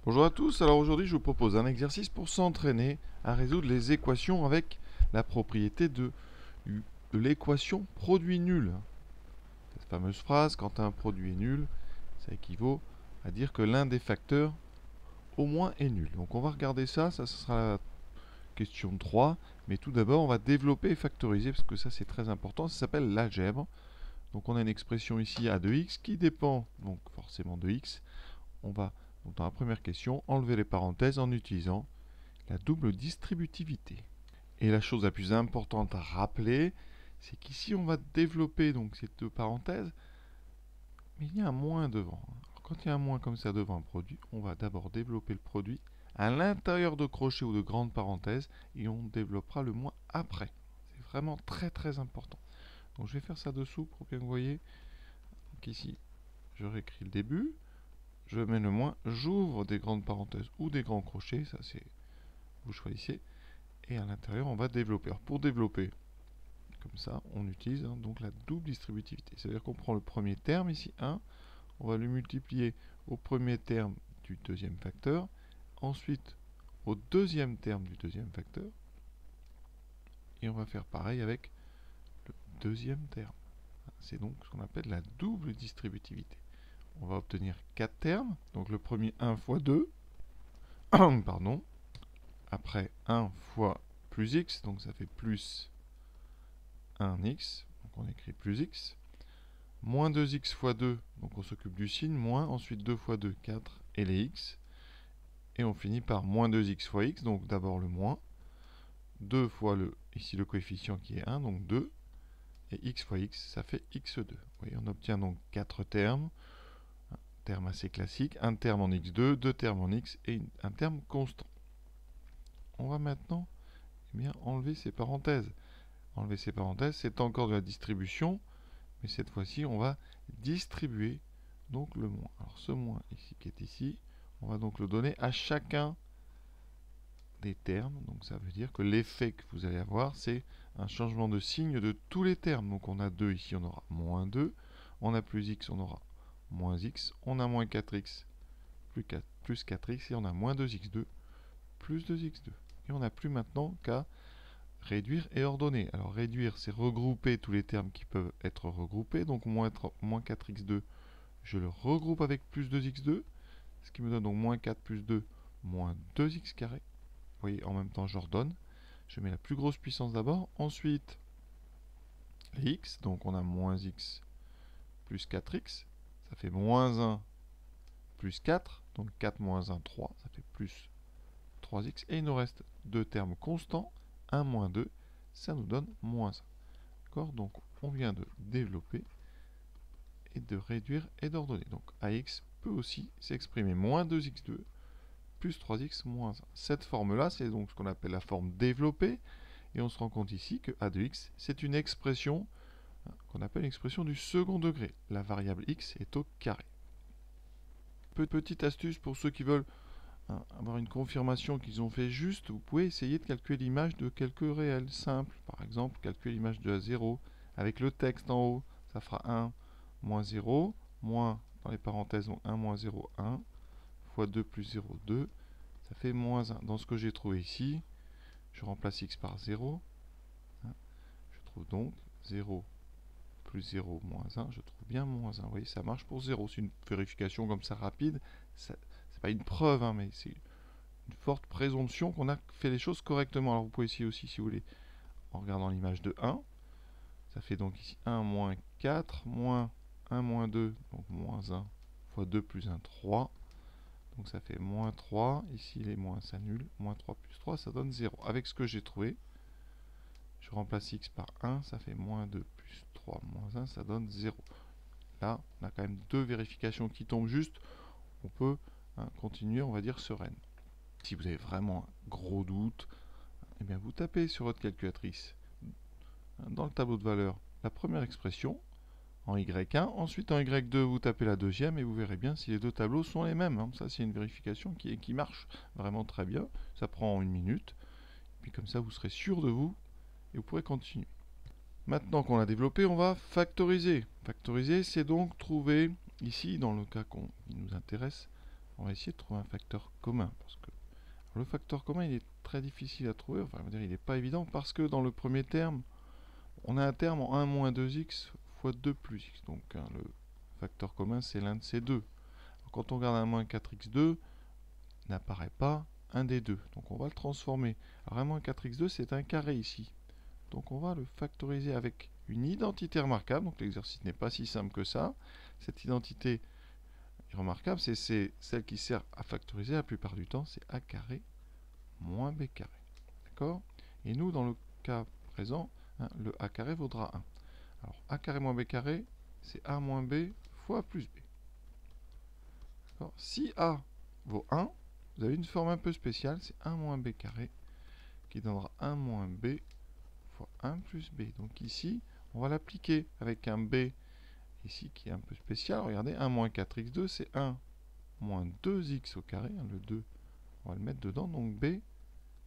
Bonjour à tous, alors aujourd'hui je vous propose un exercice pour s'entraîner à résoudre les équations avec la propriété de l'équation produit nul. Cette fameuse phrase, quand un produit est nul, ça équivaut à dire que l'un des facteurs au moins est nul. Donc on va regarder ça, ça sera la question 3, mais tout d'abord on va développer et factoriser, parce que ça c'est très important, ça s'appelle l'algèbre. Donc on a une expression ici a de x qui dépend donc forcément de x. On va donc dans la première question enlever les parenthèses en utilisant la double distributivité. Et la chose la plus importante à rappeler, c'est qu'ici on va développer donc ces deux parenthèses, mais il y a un moins devant. Alors, quand il y a un moins comme ça devant un produit, on va d'abord développer le produit à l'intérieur de crochets ou de grandes parenthèses et on développera le moins après. C'est vraiment très très important. Donc je vais faire ça dessous pour bien que vous voyez. Donc ici, je réécris le début, je mets le moins, j'ouvre des grandes parenthèses ou des grands crochets, ça c'est vous choisissez. Et à l'intérieur, on va développer. Alors pour développer, comme ça, on utilise donc la double distributivité. C'est-à-dire qu'on prend le premier terme, ici 1, on va le multiplier au premier terme du deuxième facteur, ensuite au deuxième terme du deuxième facteur, et on va faire pareil avec le deuxième terme. C'est donc ce qu'on appelle la double distributivité. On va obtenir 4 termes, donc le premier 1 fois 2, pardon, après 1 fois plus x, donc ça fait plus 1x, donc on écrit plus x, moins 2x fois 2, donc on s'occupe du signe, moins, ensuite 2 fois 2, 4, et les x, et on finit par moins 2x fois x, donc d'abord le moins, 2 fois ici le coefficient qui est 1, donc 2, et x fois x, ça fait x2. Vous voyez, on obtient donc 4 termes, un terme assez classique, un terme en x2, deux termes en x, et un terme constant. On va maintenant enlever ces parenthèses. Enlever ces parenthèses, c'est encore de la distribution, mais cette fois-ci, on va distribuer donc le moins. Alors ce moins ici qui est ici, on va donc le donner à chacun des termes. Donc ça veut dire que l'effet que vous allez avoir, c'est un changement de signe de tous les termes. Donc on a 2 ici, on aura moins 2. On a plus x, on aura moins x. On a moins 4x, plus 4x. Et on a moins 2x2, plus 2x2. Et on n'a plus maintenant qu'à réduire et ordonner. Alors réduire, c'est regrouper tous les termes qui peuvent être regroupés. Donc moins 4x2, je le regroupe avec plus 2x2, ce qui me donne donc moins 4 plus 2, moins 2x carré. Vous voyez, en même temps, j'ordonne. Je mets la plus grosse puissance d'abord. Ensuite, les x, donc on a moins x plus 4x. Ça fait moins 1 plus 4. Donc 4 moins 1, 3. Ça fait plus 3x. Et il nous reste deux termes constants. 1 moins 2, ça nous donne moins 1. D'accord? Donc on vient de développer et de réduire et d'ordonner. Donc AX peut aussi s'exprimer moins 2x2 plus 3x moins 1. Cette forme-là, c'est donc ce qu'on appelle la forme développée. Et on se rend compte ici que a de x, c'est une expression qu'on appelle l'expression du second degré. La variable x est au carré. Petite astuce pour ceux qui veulent avoir une confirmation qu'ils ont fait juste, vous pouvez essayer de calculer l'image de quelques réels simples. Par exemple, calculer l'image de 0 avec le texte en haut. Ça fera 1 moins 0, moins, dans les parenthèses, donc 1 moins 0, 1, fois 2 plus 0, 2. Ça fait moins 1. Dans ce que j'ai trouvé ici, je remplace x par 0. Je trouve donc 0 plus 0 moins 1. Je trouve bien moins 1. Vous voyez, ça marche pour 0. C'est une vérification comme ça rapide. C'est pas une preuve, mais c'est une forte présomption qu'on a fait les choses correctement. Alors vous pouvez essayer aussi, si vous voulez, en regardant l'image de 1. Ça fait donc ici 1 moins 4, moins 1 moins 2, donc moins 1, fois 2 plus 1, 3. Donc ça fait moins 3. Ici, les moins s'annulent. Moins 3 plus 3, ça donne 0. Avec ce que j'ai trouvé, je remplace x par 1. Ça fait moins 2 plus 3 moins 1, ça donne 0. Là, on a quand même deux vérifications qui tombent juste. On peut continuer, on va dire, sereine. Si vous avez vraiment un gros doute, eh bien vous tapez sur votre calculatrice dans le tableau de valeur la première expression en y1, ensuite en y2 vous tapez la deuxième et vous verrez bien si les deux tableaux sont les mêmes. Ça c'est une vérification qui marche vraiment très bien, ça prend une minute, puis comme ça vous serez sûr de vous et vous pourrez continuer. Maintenant qu'on a développé, on va factoriser. Factoriser, c'est donc trouver, ici dans le cas qui nous intéresse, on va essayer de trouver un facteur commun. Parce que le facteur commun, il est très difficile à trouver. Enfin, on va dire, il n'est pas évident parce que dans le premier terme, on a un terme en 1 moins 2x fois 2 plus x. Donc, hein, le facteur commun, c'est l'un de ces deux. Alors, quand on regarde un moins 4x2, n'apparaît pas un des deux. Donc, on va le transformer. Alors, un moins 4x2, c'est un carré ici. Donc, on va le factoriser avec une identité remarquable. Donc, l'exercice n'est pas si simple que ça. Cette identité remarquable, c'est celle qui sert à factoriser la plupart du temps. C'est a carré moins b carré. D'accord? Et nous, dans le cas présent, hein, le a carré vaudra 1. Alors, a carré moins b carré, c'est a moins b fois a plus b. Si a vaut 1, vous avez une forme un peu spéciale, c'est 1 moins b carré, qui donnera 1 moins b fois 1 plus b. Donc ici, on va l'appliquer avec un b ici qui est un peu spécial. Regardez, 1 moins 4x2, c'est 1 moins 2x au carré. Hein, le 2, on va le mettre dedans. Donc b,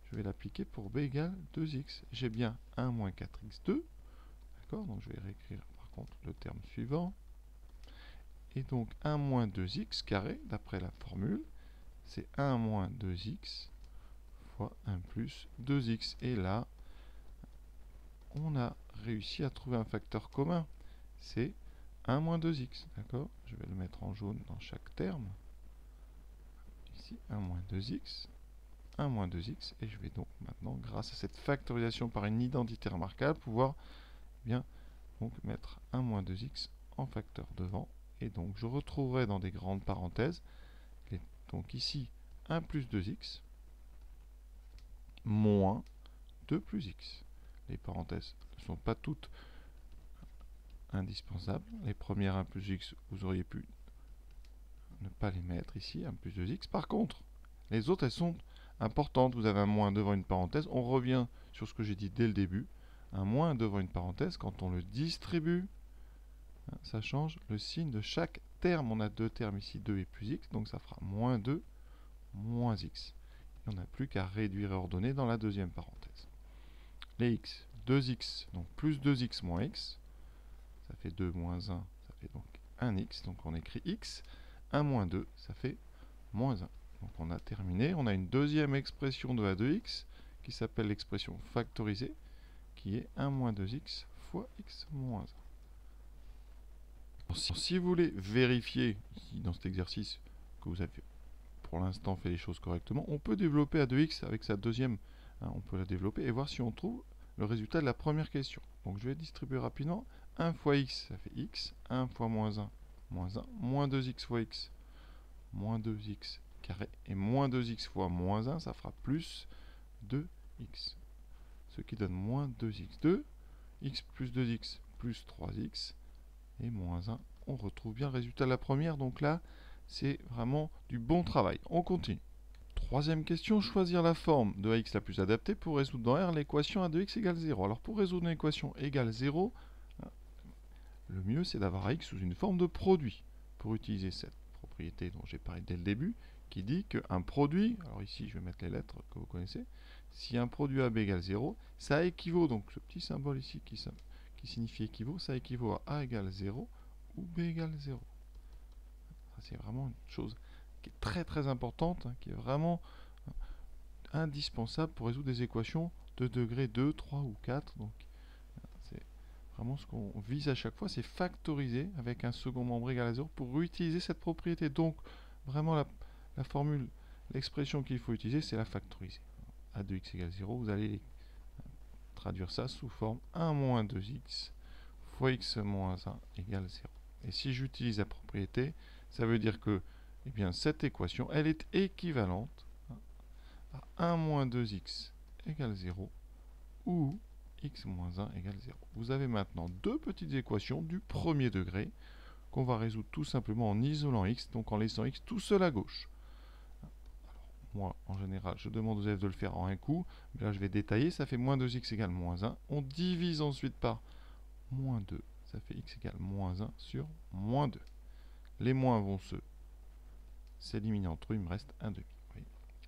je vais l'appliquer pour b égale 2x. J'ai bien 1 moins 4x2. D'accord? Donc je vais réécrire par contre le terme suivant. Et donc 1 moins 2x carré, d'après la formule, c'est 1 moins 2x fois 1 plus 2x. Et là, on a réussi à trouver un facteur commun. C'est 1 moins 2x. D'accord? Je vais le mettre en jaune dans chaque terme. Ici, 1 moins 2x. 1 moins 2x. Et je vais donc maintenant, grâce à cette factorisation par une identité remarquable, pouvoir bien donc mettre 1 moins 2x en facteur devant. Et donc, je retrouverai dans des grandes parenthèses, donc ici, 1 plus 2x moins 2 plus x. Les parenthèses ne sont pas toutes indispensables. Les premières 1 plus x, vous auriez pu ne pas les mettre ici, 1 plus 2x. Par contre, les autres, elles sont importantes. Vous avez un moins devant une parenthèse. On revient sur ce que j'ai dit dès le début. Un moins devant une parenthèse, quand on le distribue, ça change le signe de chaque terme. On a deux termes ici, 2 et plus x, donc ça fera moins 2, moins x. Et on n'a plus qu'à réduire et ordonner dans la deuxième parenthèse. Les x, 2x, donc plus 2x moins x, ça fait 2 moins 1, ça fait donc 1x, donc on écrit x, 1 moins 2, ça fait moins 1. Donc on a terminé, on a une deuxième expression de a de x, qui s'appelle l'expression factorisée, qui est 1 moins 2x fois x moins 1. Si vous voulez vérifier dans cet exercice que vous avez pour l'instant fait les choses correctement, on peut développer a de x avec sa deuxième, hein, on peut la développer et voir si on trouve le résultat de la première question. Donc je vais distribuer rapidement. 1 fois x, ça fait x. 1 fois moins 1, moins 1. Moins 2x fois x, moins 2x carré. Et moins 2x fois moins 1, ça fera plus 2x. Ce qui donne moins 2x. 2, x plus 2x plus 3x. Et moins 1. On retrouve bien le résultat de la première. Donc là, c'est vraiment du bon travail. On continue. Troisième question, choisir la forme de ax la plus adaptée pour résoudre dans R l'équation a de x égale 0. Alors pour résoudre une équation égale 0, le mieux c'est d'avoir x sous une forme de produit. Pour utiliser cette propriété dont j'ai parlé dès le début, qui dit qu'un produit, alors ici je vais mettre les lettres que vous connaissez, si un produit AB égale 0, ça équivaut, donc ce petit symbole ici qui signifie équivaut, ça équivaut à A égale 0 ou B égale 0. C'est vraiment une chose qui est très très importante, hein, qui est vraiment indispensable pour résoudre des équations de degré 2, 3 ou 4. Donc c'est vraiment ce qu'on vise à chaque fois, c'est factoriser avec un second membre égal à 0 pour utiliser cette propriété. Donc vraiment la formule, l'expression qu'il faut utiliser, c'est la factoriser. A de x égale 0, vous allez traduire ça sous forme 1 moins 2x fois x moins 1 égale 0. Et si j'utilise la propriété, ça veut dire que eh bien, cette équation, elle est équivalente à 1 moins 2x égale 0 ou x moins 1 égale 0. Vous avez maintenant deux petites équations du premier degré qu'on va résoudre tout simplement en isolant x, donc en laissant x tout seul à gauche. Alors, moi, en général, je demande aux élèves de le faire en un coup, mais là je vais détailler, ça fait moins 2x égale moins 1. On divise ensuite par moins 2, ça fait x égale moins 1 sur moins 2. Les moins vont s'éliminer entre eux, il me reste 1 demi.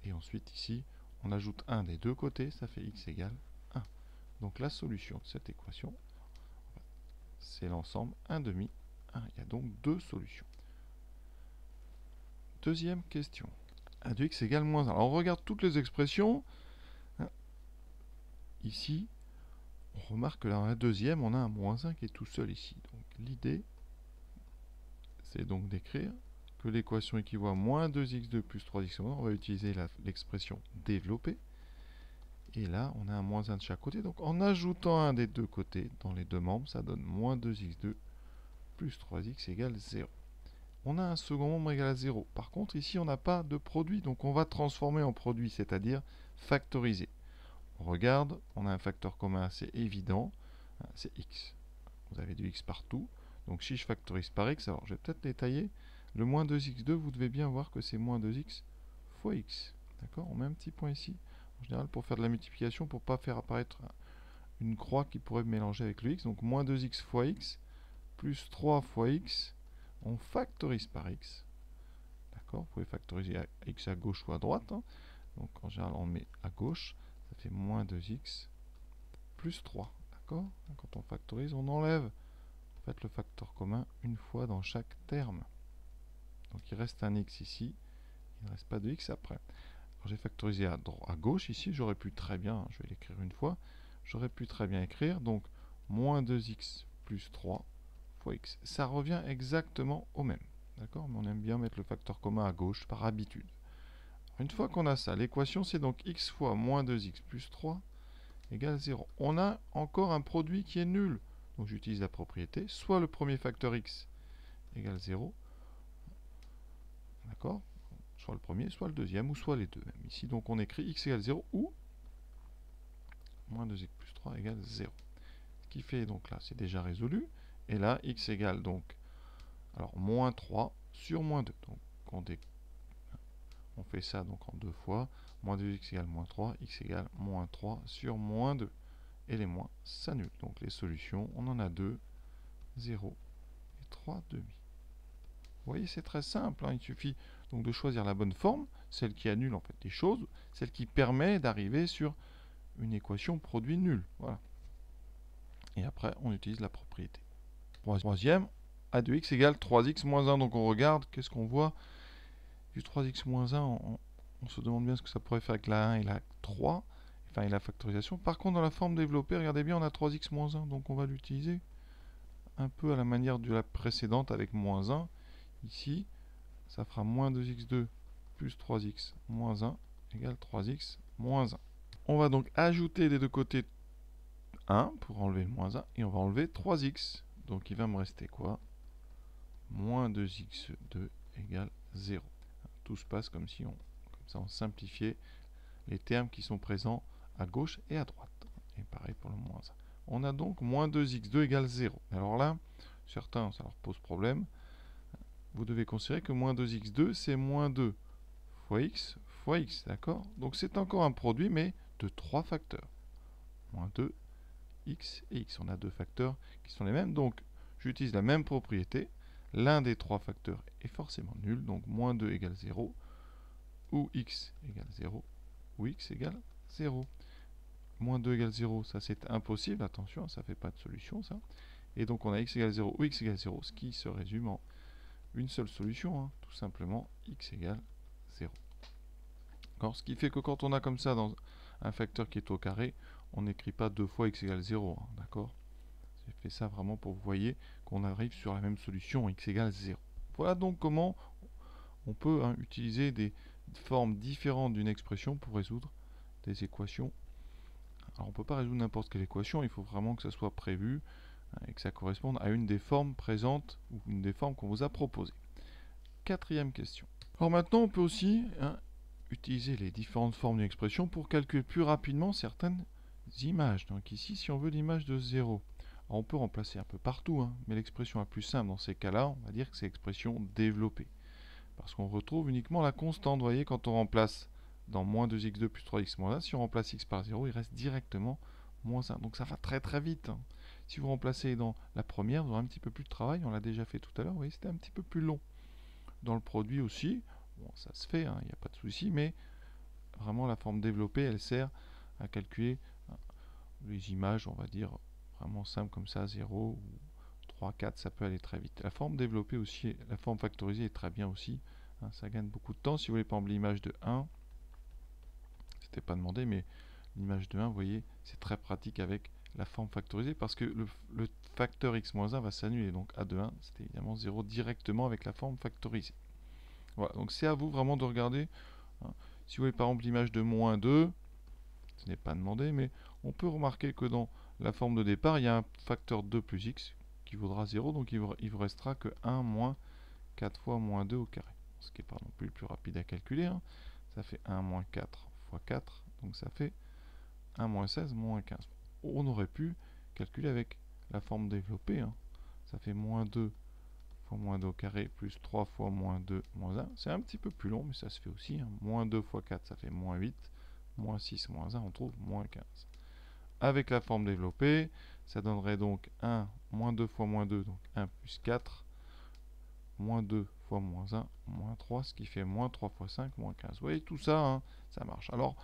Et ensuite ici, on ajoute 1 des deux côtés, ça fait x égale 1. Donc la solution de cette équation, c'est l'ensemble 1 demi, 1. Il y a donc deux solutions. Deuxième question. A de x égale moins 1. Alors on regarde toutes les expressions. Ici, on remarque que dans la deuxième, on a un moins 1 qui est tout seul ici. Donc l'idée, c'est donc d'écrire que l'équation équivaut à moins 2x2 plus 3x moins 1. On va utiliser l'expression développée. Et là, on a un moins 1 de chaque côté. Donc en ajoutant un des deux côtés dans les deux membres, ça donne moins 2x2 plus 3x égale 0. On a un second membre égal à 0. Par contre, ici, on n'a pas de produit. Donc on va transformer en produit, c'est-à-dire factoriser. On regarde, on a un facteur commun assez évident, c'est x. Vous avez du x partout. Donc si je factorise par x, alors je vais peut-être détailler. Le moins 2x2, vous devez bien voir que c'est moins 2x fois x. D'accord? On met un petit point ici. En général, pour faire de la multiplication, pour ne pas faire apparaître une croix qui pourrait mélanger avec le x. Donc moins 2x fois x, plus 3 fois x. On factorise par x. D'accord? Vous pouvez factoriser x à gauche ou à droite. Donc en général, on met à gauche. Ça fait moins 2x plus 3. D'accord? Quand on factorise, on enlève en fait le facteur commun une fois dans chaque terme. Donc il reste un x ici. Il ne reste pas de x après. J'ai factorisé à gauche ici. J'aurais pu très bien, je vais l'écrire une fois. J'aurais pu très bien écrire donc moins 2x plus 3 fois x. Ça revient exactement au même. D'accord? Mais on aime bien mettre le facteur commun à gauche par habitude. Une fois qu'on a ça, l'équation c'est donc x fois moins 2x plus 3 égale 0. On a encore un produit qui est nul. Donc j'utilise la propriété. Soit le premier facteur x égale 0. D'accord? Soit le premier, soit le deuxième, ou soit les deux. Même ici, donc on écrit x égale 0 ou moins 2x plus 3 égale 0. Ce qui fait, donc là, c'est déjà résolu. Et là, x égale donc, alors moins 3 sur moins 2. Donc on fait ça donc en deux fois. Moins 2x égale moins 3, x égale moins 3 sur moins 2. Et les moins s'annulent. Donc les solutions, on en a 2, 0 et 3 demi. Vous voyez, c'est très simple. Il suffit donc de choisir la bonne forme, celle qui annule en fait des choses, celle qui permet d'arriver sur une équation produit nul. Voilà. Et après, on utilise la propriété. Troisième, a de x égale 3x moins 1. Donc on regarde, qu'est-ce qu'on voit du 3x moins 1, on se demande bien ce que ça pourrait faire avec la 1 et la 3, enfin et la factorisation. Par contre, dans la forme développée, regardez bien, on a 3x moins 1, donc on va l'utiliser un peu à la manière de la précédente avec moins 1. Ici, ça fera moins 2x2 plus 3x moins 1 égale 3x moins 1. On va donc ajouter des deux côtés 1 pour enlever le moins 1 et on va enlever 3x. Donc il va me rester quoi? Moins 2x2 égale 0. Tout se passe comme si comme ça on simplifiait les termes qui sont présents à gauche et à droite. Et pareil pour le moins 1. On a donc moins 2x2 égale 0. Alors là, certains, ça leur pose problème. Vous devez considérer que moins 2x2, c'est moins 2 fois x, d'accord? Donc c'est encore un produit, mais de 3 facteurs. Moins 2, x et x. On a deux facteurs qui sont les mêmes, donc j'utilise la même propriété. L'un des trois facteurs est forcément nul, donc moins 2 égale 0, ou x égale 0, ou x égale 0. Moins 2 égale 0, ça c'est impossible, attention, ça ne fait pas de solution ça. Et donc on a x égale 0 ou x égale 0, ce qui se résume en une seule solution, tout simplement x égale 0. Ce qui fait que quand on a comme ça dans un facteur qui est au carré, on n'écrit pas deux fois x égale 0, d'accord? J'ai fait ça vraiment pour que vous voyez qu'on arrive sur la même solution, x égale 0. Voilà donc comment on peut utiliser des formes différentes d'une expression pour résoudre des équations. Alors on ne peut pas résoudre n'importe quelle équation, il faut vraiment que ça soit prévu et que ça corresponde à une des formes présentes ou une des formes qu'on vous a proposées. Quatrième question. Alors maintenant on peut aussi utiliser les différentes formes d'une expression pour calculer plus rapidement certaines images. Donc ici, si on veut l'image de 0, alors on peut remplacer un peu partout, mais l'expression la plus simple dans ces cas-là, on va dire que c'est l'expression développée. Parce qu'on retrouve uniquement la constante. Vous voyez, quand on remplace dans moins 2x2 plus 3x moins 1, si on remplace x par 0, il reste directement moins 1. Donc ça va très très vite. Si vous remplacez dans la première, vous aurez un petit peu plus de travail. On l'a déjà fait tout à l'heure. Vous voyez, c'était un petit peu plus long. Dans le produit aussi, bon, ça se fait, il n'y a pas de souci, mais vraiment la forme développée, elle sert à calculer les images, on va dire, vraiment simples comme ça, 0 ou 3, 4, ça peut aller très vite. La forme développée aussi, la forme factorisée est très bien aussi hein, ça gagne beaucoup de temps. Si vous voulez par exemple l'image de 1, c'était pas demandé, mais l'image de 1, vous voyez, c'est très pratique avec la forme factorisée parce que le facteur x-1 va s'annuler. Donc a de 1, c'était évidemment 0 directement avec la forme factorisée. Voilà, donc c'est à vous vraiment de regarder. Hein. Si vous voulez par exemple l'image de moins 2, ce n'est pas demandé, mais on peut remarquer que dans la forme de départ, il y a un facteur 2 plus x qui vaudra 0, donc il vous restera que 1 moins 4 fois moins 2 au carré. Ce qui n'est pas non plus le plus rapide à calculer. Hein. Ça fait 1 moins 4 fois 4, donc ça fait 1 moins 16 moins 15. On aurait pu calculer avec la forme développée. Hein. Ça fait moins 2 fois moins 2 au carré plus 3 fois moins 2 moins 1. C'est un petit peu plus long, mais ça se fait aussi. Hein. Moins 2 fois 4, ça fait moins 8. Moins 6 moins 1, on trouve moins 15. Avec la forme développée, ça donnerait donc 1 moins 2 fois moins 2, donc 1 plus 4. Moins 2 fois moins 1, moins 3, ce qui fait moins 3 fois 5, moins 15. Vous voyez, tout ça, hein, ça marche. Alors,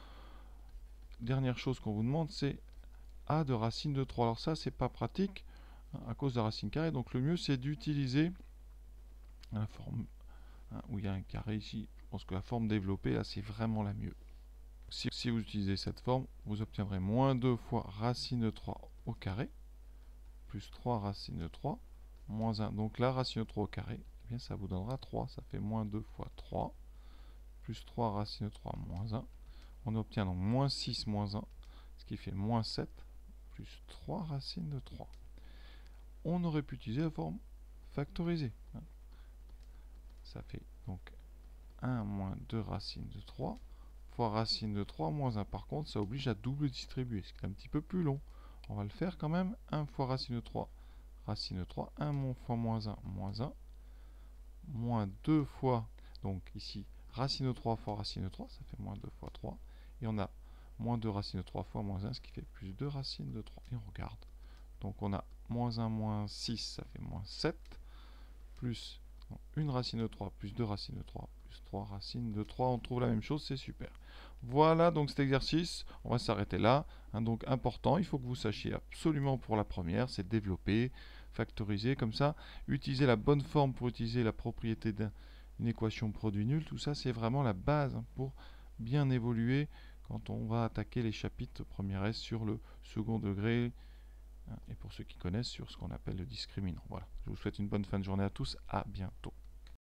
dernière chose qu'on vous demande, c'est a de racine de 3. Alors ça, c'est pas pratique hein, à cause de la racine carrée. Donc le mieux, c'est d'utiliser la forme hein, où il y a un carré ici. Je pense que la forme développée, là, c'est vraiment la mieux. Si vous utilisez cette forme, vous obtiendrez moins 2 fois racine de 3 au carré, plus 3 racine de 3, moins 1. Donc la racine de 3 au carré, eh bien, ça vous donnera 3. Ça fait moins 2 fois 3, plus 3 racine de 3, moins 1. On obtient donc moins 6 moins 1, ce qui fait moins 7, plus 3 racines de 3. On aurait pu utiliser la forme factorisée. Hein. Ça fait donc 1 moins 2 racines de 3 fois racine de 3 moins 1. Par contre, ça oblige à double distribuer, ce qui est un petit peu plus long. On va le faire quand même. 1 fois racine de 3, racine de 3. 1 fois moins 1, moins 1. Moins 2 fois, donc ici, racine de 3 fois racine de 3, ça fait moins 2 fois 3. Et on a moins 2 racine de 3 fois moins 1, ce qui fait plus 2 racines de 3. Et on regarde. Donc on a moins 1 moins 6, ça fait moins 7. Plus une racine de 3, plus 2 racines de 3, plus 3 racines de 3. On trouve la même chose, c'est super. Voilà donc cet exercice. On va s'arrêter là. Hein, donc important, il faut que vous sachiez absolument pour la première, c'est développer, factoriser, comme ça. Utiliser la bonne forme pour utiliser la propriété d'une équation produit nul. Tout ça, c'est vraiment la base hein, pour bien évoluer quand on va attaquer les chapitres première S sur le second degré. Et pour ceux qui connaissent, sur ce qu'on appelle le discriminant. Voilà. Je vous souhaite une bonne fin de journée à tous. À bientôt.